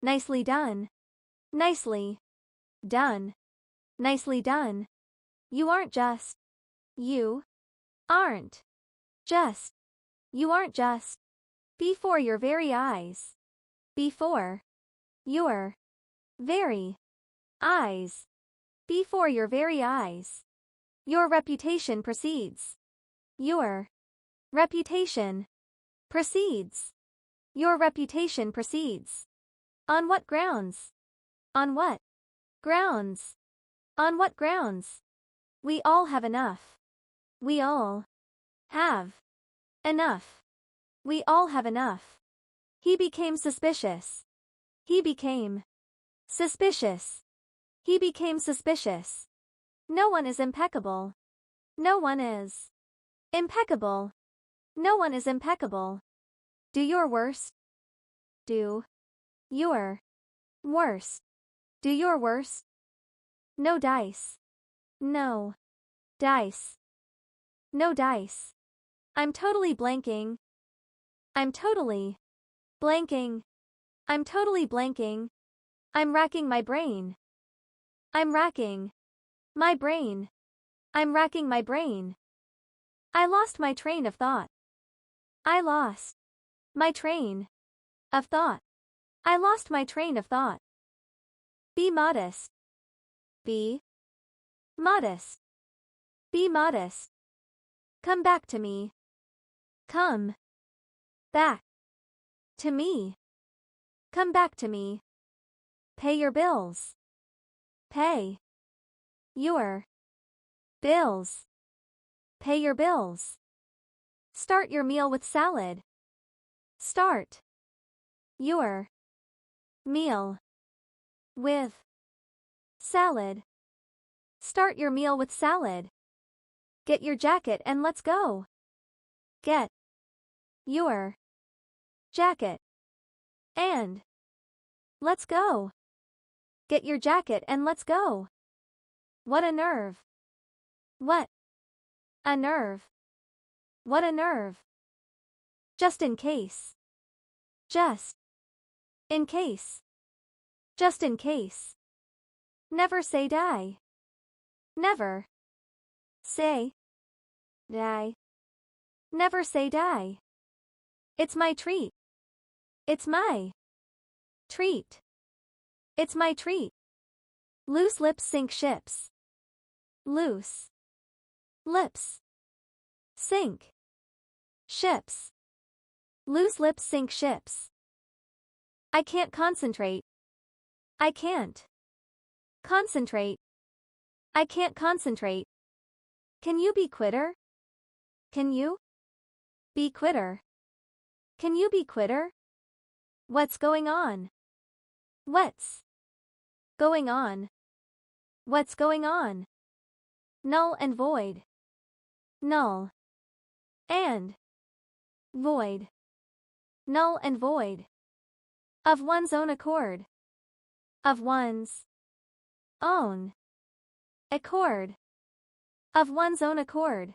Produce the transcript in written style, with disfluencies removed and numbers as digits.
Nicely done. Nicely done. Nicely done. You aren't just. You aren't just. You aren't just. Before your very eyes. Before your very eyes. Before your very eyes. Your reputation precedes. Your reputation precedes. Your reputation precedes. On what grounds? On what grounds? On what grounds? We all have enough. We all have enough. We all have enough. He became suspicious. He became suspicious. He became suspicious. No one is impeccable. No one is impeccable. No one is impeccable. Do your worst. Do your worst. Do your worst. No dice. No dice. No dice. I'm totally blanking. I'm totally blanking. I'm totally blanking. I'm racking my brain. I'm racking my brain. I'm racking my brain. I lost my train of thought. I lost my train of thought. I lost my train of thought. Be modest. Be modest. Be modest. Come back to me. Come back to me. Come back to me. Pay your bills. Pay your bills. Pay your bills. Start your meal with salad. Start your meal with salad. Start your meal with salad. Get your jacket and let's go. Get your jacket and let's go. Get your jacket and let's go. What a nerve. What a nerve. What a nerve. Just in case. Just in case. Just in case. Never say die. Never say die. Never say die. It's my treat. It's my treat. It's my treat. Loose lips sink ships. Loose lips sink ships. Loose lips sink ships. I can't concentrate. I can't concentrate. I can't concentrate. Can you be quitter? Can you be quitter? Can you be quitter? What's going on? What's going on? What's going on? Null and void. Null and void. Null and void. Of one's own accord. Of one's own accord. Of one's own accord.